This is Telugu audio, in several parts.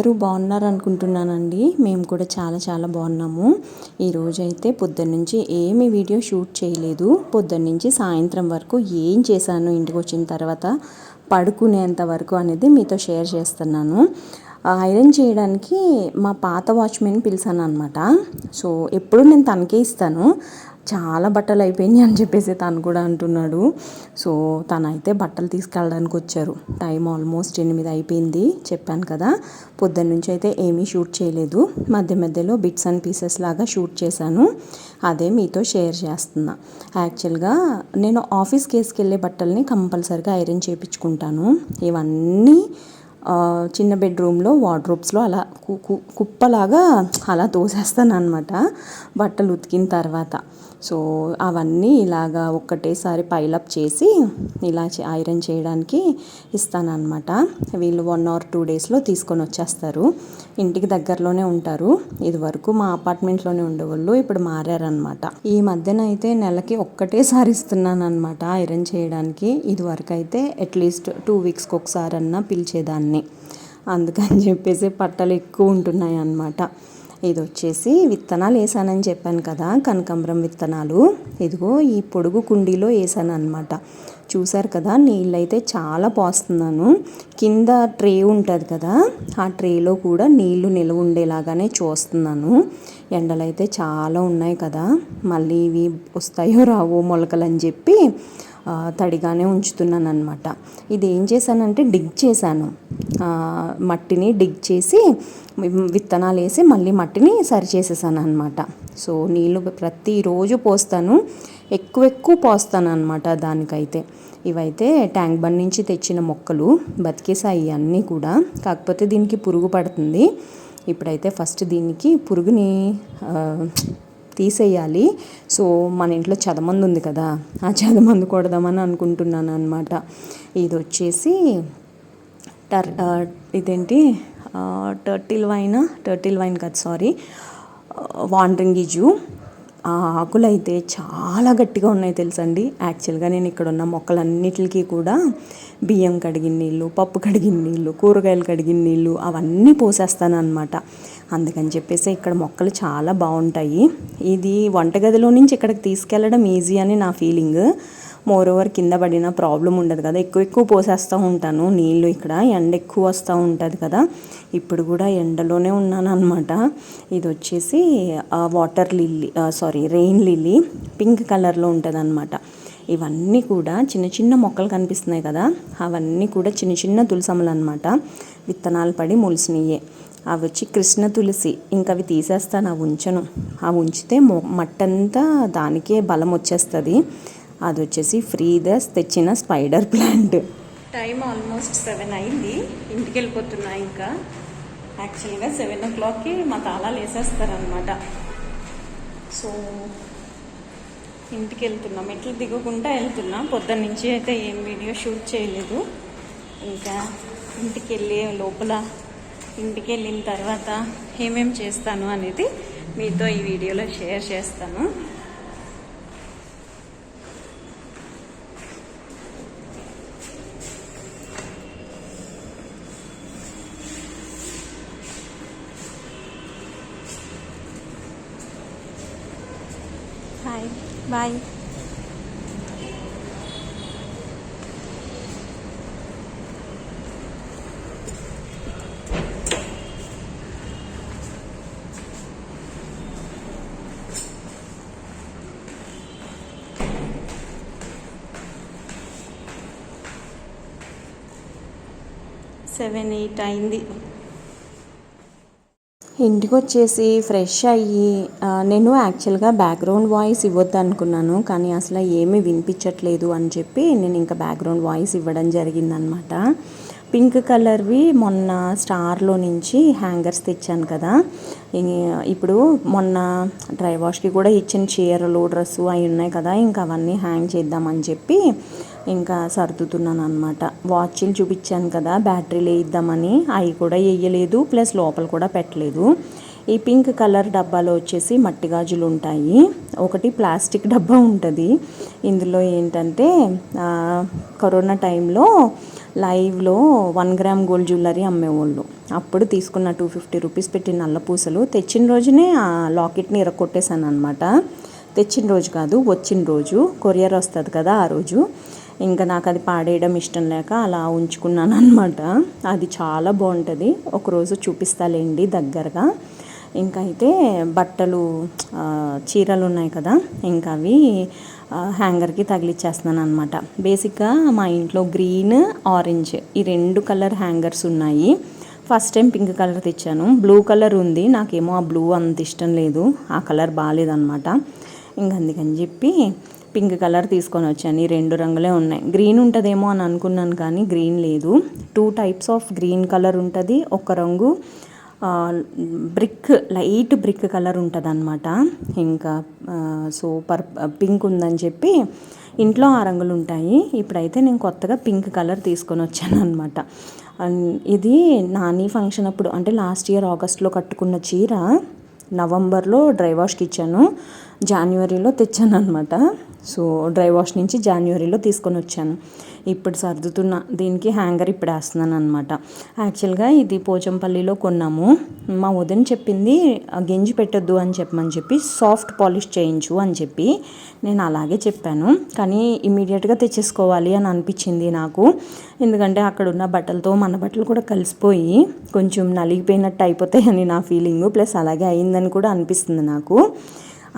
అందరూ బాగున్నారు అనుకుంటున్నానండి. మేము కూడా చాలా చాలా బాగున్నాము. ఈరోజైతే పొద్దున్నుంచి ఏమీ వీడియో షూట్ చేయలేదు. పొద్దున్నుంచి సాయంత్రం వరకు ఏం చేశాను, ఇంటికి వచ్చిన తర్వాత పడుకునేంత వరకు అనేది మీతో షేర్ చేస్తున్నాను. ఐరన్ చేయడానికి మా పాత వాచ్మెన్ పిలిచాను అనమాట. సో ఎప్పుడు నేను తనకే ఇస్తాను. చాలా బట్టలు అయిపోయినాయి అని చెప్పేసి తను కూడా అంటున్నాడు. సో తనైతే బట్టలు తీసుకెళ్ళడానికి వచ్చారు. టైం ఆల్మోస్ట్ 8 అయిపోయింది చెప్పాను కదా. పొద్దున్న నుంచి అయితే ఏమీ షూట్ చేయలేదు. మధ్య మధ్యలో బిట్స్ అండ్ పీసెస్ లాగా షూట్ చేశాను. అదే మీతో షేర్ చేస్తున్నా. యాక్చువల్గా నేను ఆఫీస్కి వేసుకెళ్ళే బట్టల్ని కంపల్సరీగా ఐరన్ చేయించుకుంటాను. ఇవన్నీ చిన్న బెడ్రూమ్లో వార్డ్రోబ్స్లో అలా కుప్పలాగా అలా తోసేస్తాను అనమాట బట్టలు ఉతికిన తర్వాత. సో అవన్నీ ఇలాగా ఒక్కటేసారి పైలప్ చేసి ఇలా ఐరన్ చేయడానికి ఇస్తానన్నమాట. వీళ్ళు 1 or 2 డేస్లో తీసుకొని వచ్చేస్తారు. ఇంటికి దగ్గరలోనే ఉంటారు. ఇదివరకు మా అపార్ట్మెంట్లోనే ఉండేవాళ్ళు, ఇప్పుడు మారారనమాట. ఈ మధ్యన అయితే నెలకి ఒక్కటేసారి ఇస్తున్నాను అనమాట ఐరన్ చేయడానికి. ఇదివరకు అయితే అట్లీస్ట్ 2 వీక్స్కి ఒకసారన్నా పిలిచేదాన్ని. అందుకని చెప్పేసి బట్టలు ఎక్కువ ఉంటున్నాయి అన్నమాట. ఇది వచ్చేసి విత్తనాలు వేసానని చెప్పాను కదా, కనకాంబరం విత్తనాలు. ఇదిగో ఈ పొడుగు కుండీలో వేసాను అనమాట. చూసారు కదా, నీళ్ళైతే చాలా పోస్తున్నాను. కింద ట్రే ఉంటుంది కదా, ఆ ట్రేలో కూడా నీళ్లు నిల్వ ఉండేలాగానే చూస్తున్నాను. ఎండలైతే చాలా ఉన్నాయి కదా, మళ్ళీ ఇవి వస్తాయో రావో మొలకలు అని చెప్పి తడిగానే ఉంచుతున్నాను అనమాట. ఇది ఏం చేశానంటే డిగ్ చేశాను. మట్టిని డిగ్ చేసి విత్తనాలు వేసి మళ్ళీ మట్టిని సరి చేసేసాను అనమాట. సో నీళ్ళు ప్రతిరోజు పోస్తాను, ఎక్కువ పోస్తాను అనమాట దానికైతే. ఇవైతే ట్యాంక్ బండ్ నుంచి తెచ్చిన మొక్కలు, బతికేసాయి అన్నీ కూడా. కాకపోతే దీనికి పురుగు పడుతుంది. ఇప్పుడైతే ఫస్ట్ దీనికి పురుగుని తీసేయాలి. సో మన ఇంట్లో చెదమందు ఉంది కదా, ఆ చెదమందు కొడదామని అనుకుంటున్నాను అనమాట. ఇది వచ్చేసి ఇదేంటి టర్టిల్ వైన్ కాదు, సారీ, వాండరింగ్ గిజు. ఆ ఆకులు అయితే చాలా గట్టిగా ఉన్నాయి తెలుసండి. యాక్చువల్గా నేను ఇక్కడ ఉన్న మొక్కలన్నిటికీ కూడా బియ్యం కడిగిన నీళ్ళు, పప్పు కడిగిన నీళ్ళు, కూరగాయలు కడిగిన నీళ్ళు అవన్నీ పోసేస్తాను అనమాట. అందుకని చెప్పేసి ఇక్కడ మొక్కలు చాలా బాగుంటాయి. ఇది వంటగదిలో నుంచి ఇక్కడికి తీసుకెళ్ళడం ఈజీ అని నా ఫీలింగ్. మోరోవర్ కింద పడిన ప్రాబ్లం ఉండదు కదా, ఎక్కువ పోసేస్తూ ఉంటాను నీళ్ళు. ఇక్కడ ఎండ ఎక్కువ వస్తూ ఉంటుంది కదా, ఇప్పుడు కూడా ఎండలోనే ఉన్నాను అనమాట. ఇది వచ్చేసి water lily, rain lily, pink కలర్లో ఉంటుంది అనమాట. ఇవన్నీ కూడా చిన్న చిన్న మొక్కలు కనిపిస్తున్నాయి కదా, అవన్నీ కూడా చిన్న చిన్న తులసమ్మలు అనమాట. విత్తనాలు పడి మొలిసినయే. అవి వచ్చి కృష్ణ తులసి. ఇంకా అవి తీసేస్తాను, అవి ఉంచను. అవి ఉంచితే మట్టంతా దానికే బలం వచ్చేస్తుంది. అది వచ్చేసి ఫ్రీదస్ తెచ్చిన స్పైడర్ ప్లాంట్. టైం ఆల్మోస్ట్ 7 అయింది. ఇంటికి వెళ్ళిపోతున్నా. ఇంకా యాక్చువల్గా 7 o'clockకి మా తాళాలు వేసేస్తారనమాట. సో ఇంటికి వెళ్తున్నా, మెట్లు దిగకుండా వెళ్తున్నా. పొద్దున్న నుంచి అయితే ఏం వీడియో షూట్ చేయలేదు. ఇంకా ఇంటికి వెళ్ళిన తర్వాత ఏమేం చేస్తాను అనేది మీతో ఈ వీడియోలో షేర్ చేస్తాను. Hi, bye. సెవెన్ 8 అయింది. ఇంటికి వచ్చేసి ఫ్రెష్ అయ్యి నేను యాక్చువల్గా బ్యాక్గ్రౌండ్ వాయిస్ ఇవ్వద్దు అనుకున్నాను, కానీ అసలు ఏమీ వినిపించట్లేదు అని చెప్పి నేను ఇంకా బ్యాక్గ్రౌండ్ వాయిస్ ఇవ్వడం జరిగిందనమాట. పింక్ కలర్వి మొన్న స్టార్లో నుంచి హ్యాంగర్స్ తెచ్చాను కదా. ఇప్పుడు మొన్న డ్రై వాష్కి కూడా ఇచ్చిన చీరలు, డ్రెస్సు అవి ఉన్నాయి కదా, ఇంకా అవన్నీ హ్యాంగ్ చేద్దామని చెప్పి ఇంకా సర్దుతున్నాను అనమాట. వాచ్లు చూపించాను కదా, బ్యాటరీలు వేయిద్దామని, అవి కూడా వేయలేదు, ప్లస్ లోపల కూడా పెట్టలేదు. ఈ పింక్ కలర్ డబ్బాలో వచ్చేసి మట్టి గాజులు ఉంటాయి. ఒకటి ప్లాస్టిక్ డబ్బా ఉంటుంది. ఇందులో ఏంటంటే కరోనా టైంలో లైవ్లో 1 గ్రామ్ గోల్డ్ జ్యువెలరీ అమ్మేవాళ్ళు. అప్పుడు తీసుకున్న 250 రూపీస్ పెట్టి నల్ల పూసలు తెచ్చిన రోజునే ఆ లాకెట్ని ఇరక్కొట్టేశాను అనమాట. తెచ్చిన రోజు కాదు, వచ్చిన రోజు కొరియర్ వస్తుంది కదా ఆ రోజు. ఇంకా నాకు అది పాడేయడం ఇష్టం లేక అలా ఉంచుకున్నాను అనమాట. అది చాలా బాగుంటుంది, ఒకరోజు చూపిస్తాలేండి దగ్గరగా. ఇంకా అయితే బట్టలు చీరలు ఉన్నాయి కదా, ఇంకా అవి హ్యాంగర్కి తగిలిచ్చేస్తున్నాను అనమాట. బేసిక్గా మా ఇంట్లో గ్రీన్, ఆరెంజ్ ఈ 2 కలర్ హ్యాంగర్స్ ఉన్నాయి. ఫస్ట్ టైం పింక్ కలర్ తెచ్చాను. బ్లూ కలర్ ఉంది, నాకేమో ఆ బ్లూ అంత ఇష్టం లేదు, ఆ కలర్ బాగాలేదన్నమాట. ఇంక అందుకని చెప్పి పింక్ కలర్ తీసుకొని వచ్చాను. ఈ 2 రంగులే ఉన్నాయి. గ్రీన్ ఉంటుందేమో అని అనుకున్నాను కానీ గ్రీన్ లేదు. 2 టైప్స్ ఆఫ్ గ్రీన్ కలర్ ఉంటుంది, ఒక రంగు లైట్ బ్రిక్ కలర్ ఉంటుంది అనమాట. ఇంకా పింక్ ఉందని చెప్పి ఇంట్లో ఆ రంగులు ఉంటాయి. ఇప్పుడైతే నేను కొత్తగా పింక్ కలర్ తీసుకొని వచ్చాను అనమాట. ఇది నాని ఫంక్షన్ అప్పుడు, అంటే లాస్ట్ ఇయర్ ఆగస్ట్లో కట్టుకున్న చీర నవంబర్లో డ్రై వాష్కి ఇచ్చాను, జనవరిలో తెచ్చాను అనమాట. సో డ్రై వాష్ నుంచి జనవరిలో తీసుకొని వచ్చాను. ఇప్పుడు సర్దుతున్నా, దీనికి హ్యాంగర్ ఇప్పుడు వేస్తున్నాను అనమాట. యాక్చువల్గా ఇది పోచంపల్లిలో కొన్నాము. మా వదిన చెప్పింది గెంజి పెట్టద్దు అని చెప్పి సాఫ్ట్ పాలిష్ చేయించు అని చెప్పి నేను అలాగే చెప్పాను. కానీ ఇమీడియట్గా తెచ్చేసుకోవాలి అని అనిపించింది నాకు. ఎందుకంటే అక్కడ ఉన్న బట్టలతో మన బట్టలు కూడా కలిసిపోయి కొంచెం నలిగిపోయినట్టు అయిపోతాయని నా ఫీలింగు. ప్లస్ అలాగే అయిందని కూడా అనిపిస్తుంది నాకు.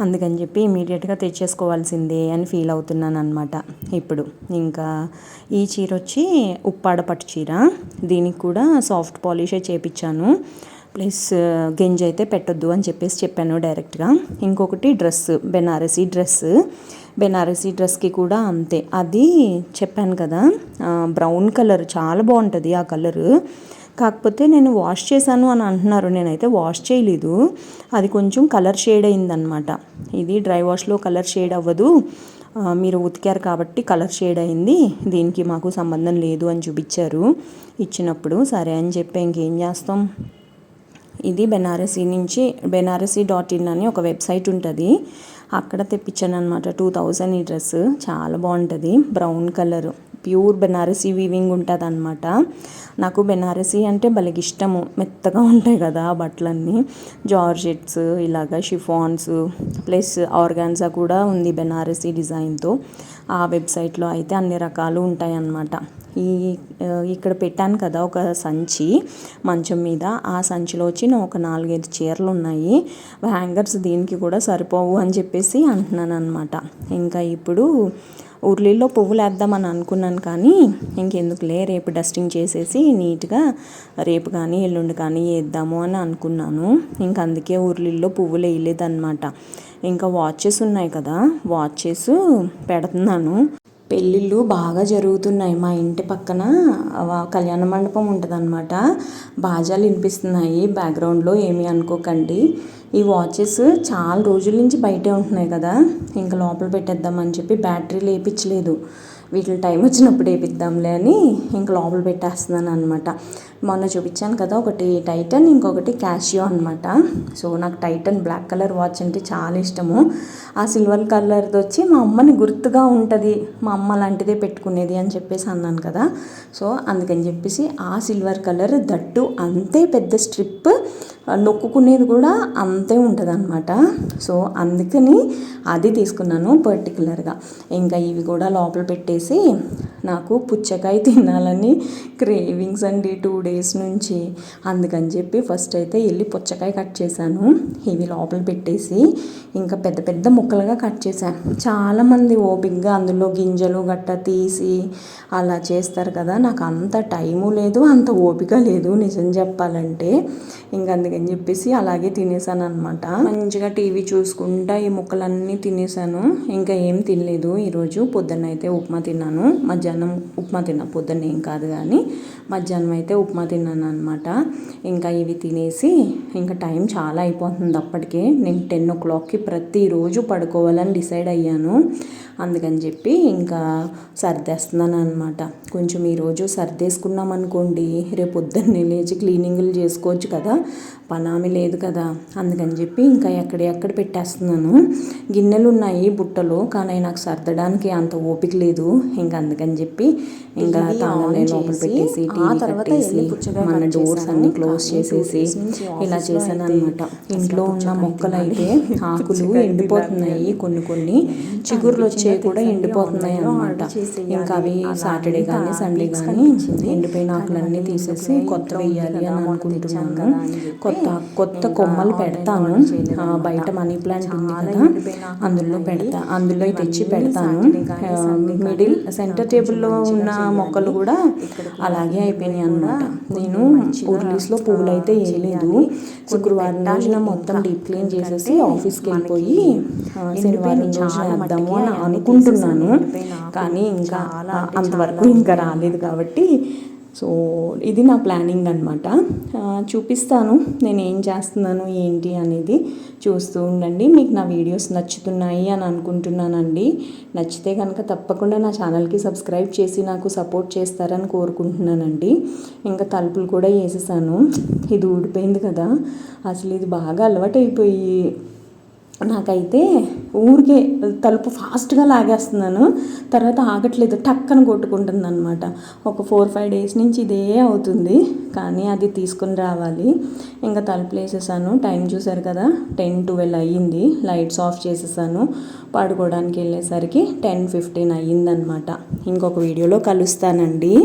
అందుకని చెప్పి ఇమీడియట్గా తెచ్చేసుకోవాల్సిందే అని ఫీల్ అవుతున్నాను అనమాట ఇప్పుడు. ఇంకా ఈ చీర వచ్చి ఉప్పాడ పట్టు చీర, దీనికి కూడా సాఫ్ట్ పాలిషే చేపించాను. ప్లస్ గెంజి అయితే పెట్టొద్దు అని చెప్పాను డైరెక్ట్గా. ఇంకొకటి డ్రెస్, బెనారసీ డ్రెస్కి కూడా అంతే. అది చెప్పాను కదా బ్రౌన్ కలర్, చాలా బాగుంటుంది ఆ కలరు. కాకపోతే నేను వాష్ చేశాను అని అంటున్నారు, నేనైతే వాష్ చేయలేదు. అది కొంచెం కలర్ షేడ్ అయిందనమాట. ఇది డ్రై వాష్లో కలర్ షేడ్ అవ్వదు, మీరు ఉతికారు కాబట్టి కలర్ షేడ్ అయింది, దీనికి మాకు సంబంధం లేదు అని చూపించారు ఇచ్చినప్పుడు. సరే అని చెప్పి ఇంకేం చేస్తాం. ఇది benaras.in అని ఒక వెబ్సైట్ ఉంటుంది, అక్కడ తెప్పించాను అనమాట. 2000 ఈ డ్రెస్, చాలా బాగుంటుంది. Brown colour, pure Banarasi weaving ఉంటుంది అనమాట. నాకు బెనారసీ అంటే భలే ఇష్టము, మెత్తగా ఉంటాయి కదా బట్టలన్నీ. జార్జెట్స్, ఇలాగా షిఫాన్స్, ప్లస్ ఆర్గాన్జా కూడా ఉంది బెనారసీ డిజైన్తో. ఆ వెబ్సైట్లో అయితే అన్ని రకాలు ఉంటాయి అన్నమాట. ఇక్కడ పెట్టాను కదా ఒక సంచి మంచం మీద, ఆ సంచిలో వచ్చి ఒక 4-5 చీరలు ఉన్నాయి. హ్యాంగర్స్ దీనికి కూడా సరిపోవు అని చెప్పేసి అంటున్నాను అనమాట. ఇంకా ఇప్పుడు ఉర్లీలో పువ్వులు వేద్దామని అనుకున్నాను కానీ ఇంకెందుకులే, రేపు డస్టింగ్ చేసేసి నీట్గా రేపు కానీ ఎల్లుండి కానీ వేద్దాము అని అనుకున్నాను. ఇంక అందుకే ఉర్లీలో పువ్వులు వేయలేదన్నమాట. ఇంకా వాచెస్ ఉన్నాయి కదా, వాచెస్ పెడుతున్నాను. పెళ్ళిళ్ళు బాగా జరుగుతున్నాయి. మా ఇంటి పక్కన కళ్యాణ మండపం ఉంటుంది అనమాట. బాజాలు వినిపిస్తున్నాయి బ్యాక్గ్రౌండ్లో, ఏమీ అనుకోకండి. ఈ వాచెస్ చాలా రోజుల నుంచి బయటే ఉంటున్నాయి కదా, ఇంకా లోపల పెట్టేద్దామని చెప్పి బ్యాటరీలు వేయించలేదు. వీటిని టైం వచ్చినప్పుడు వేపిద్దాంలే అని ఇంక లోపల పెట్టేస్తున్నాను అనమాట. మొన్న చూపించాను కదా, ఒకటి టైటన్, ఇంకొకటి క్యాషియో అనమాట. సో నాకు టైటన్ బ్లాక్ కలర్ వాచ్ అంటే చాలా ఇష్టము. ఆ సిల్వర్ కలర్ది వచ్చి మా అమ్మని గుర్తుగా ఉంటుంది, మా అమ్మ లాంటిదే పెట్టుకునేది అని చెప్పేసి అన్నాను కదా. సో అందుకని చెప్పేసి ఆ సిల్వర్ కలర్ దట్టు అంతే పెద్ద స్ట్రిప్, నొక్కుకునేది కూడా అంతే ఉంటుంది అనమాట. సో అందుకని అది తీసుకున్నాను పర్టికులర్గా. ఇంకా ఇవి కూడా లోపల పెట్టేసి, నాకు పుచ్చకాయ తినాలని క్రేవింగ్స్ అండి 2 days నుంచి. అందుకని చెప్పి ఫస్ట్ అయితే వెళ్ళి పుచ్చకాయ కట్ చేశాను. ఇవి లోపల పెట్టేసి ఇంకా పెద్ద పెద్ద ముక్కలుగా కట్ చేశాను. చాలామంది ఓపికగా అందులో గింజలు గట్ట తీసి అలా చేస్తారు కదా, నాకు అంత టైము లేదు, అంత ఓపిక లేదు నిజం చెప్పాలంటే. ఇంక అందుకని చెప్పేసి అలాగే తినేసాను అనమాట. మంచిగా టీవీ చూసుకుంటా ఈ ముక్కలన్నీ తినేసాను. ఇంకా ఏం తినలేదు ఈరోజు. పొద్దున్న అయితే ఉప్మా తిన్నాను, మధ్యాహ్నం ఉప్మా తిన్నా, పొద్దున్న ఏం కాదు కానీ మధ్యాహ్నం అయితే ఉప్మా తిన్నాను అనమాట. ఇంకా ఇవి తినేసి ఇంకా టైం చాలా అయిపోతుంది అప్పటికే. నేను 10 o'clockకి ప్రతిరోజు పడుకోవాలని డిసైడ్ అయ్యాను. అందుకని చెప్పి ఇంకా సర్దేస్తున్నాను అనమాట. కొంచెం ఈరోజు సర్దేసుకున్నాం అనుకోండి, రేపు పొద్దున్నే లేచి క్లీనింగ్లు చేసుకోవచ్చు కదా, పనామి లేదు కదా. అందుకని చెప్పి ఇంకా ఎక్కడ పెట్టేస్తున్నాను. గిన్నెలు ఉన్నాయి బుట్టలో, కానీ నాకు సర్దడానికి అంత ఓపిక లేదు. ఇంకా అందుకని చెప్పి ఇంకా తాళాలు లోపల పెట్టేసి టీవీ కట్టేసి మన డోర్స్ అన్ని క్లోజ్ చేసేసి ఇలా చేశాను అనమాట. ఇంట్లో ఉన్న మొక్కలు అయితే ఆకులు ఎండిపోతున్నాయి, కొన్ని చిగుర్లు వచ్చేవి కూడా ఎండిపోతున్నాయి అన్నమాట. ఇంకా అవి సాటర్డే కానీ సండే కానీ ఎండిపోయిన ఆకులన్నీ తీసేసి కొత్త వేయాలి అని అనుకుంటున్నాను. కొత్త కొమ్మలు పెడతాను. బయట మనీ ప్లాంట్ ఉంది కదా, అందులో తెచ్చి పెడతాను. మిడిల్ సెంటర్ టేబుల్లో ఉన్న మొక్కలు కూడా అలాగే అయిపోయినాయి అన్నమాట. నేను ఉర్లీస్లో పువ్వులు అయితే వేయలేదు. శుక్రవారం రోజున మొత్తం డీప్ క్లీన్ చేసేసి ఆఫీస్కి వెళ్ళిపోయి శనివారం రోజున వేద్దాము అని అనుకుంటున్నాను. కానీ ఇంకా అంతవరకు ఇంకా రాలేదు కాబట్టి సో ఇది నా ప్లానింగ్ అనమాట. చూపిస్తాను నేను ఏం చేస్తున్నాను ఏంటి అనేది, చూస్తూ ఉండండి. మీకు నా వీడియోస్ నచ్చుతున్నాయి అని అనుకుంటున్నానండి. నచ్చితే కనుక తప్పకుండా నా ఛానల్కి సబ్స్క్రైబ్ చేసి నాకు సపోర్ట్ చేస్తారని కోరుకుంటున్నానండి. ఇంకా తలుపులు కూడా వేసేసాను. ఇది ఊడిపోయింది కదా, అసలు ఇది బాగా అలవాటైపోయి నాకైతే ఊరికే తలుపు ఫాస్ట్గా లాగేస్తున్నాను, తర్వాత ఆగట్లేదు, టక్కన కొట్టుకుంటుంది అనమాట. ఒక 4-5 డేస్ నుంచి ఇదే అవుతుంది. కానీ అది తీసుకుని రావాలి. ఇంకా తలుపులు వేసేసాను. టైం చూసారు కదా, 10-12 అయ్యింది. లైట్స్ ఆఫ్ చేసేసాను. పడుకోవడానికి వెళ్ళేసరికి 10-15 అయ్యిందనమాట. ఇంకొక వీడియోలో కలుస్తానండి.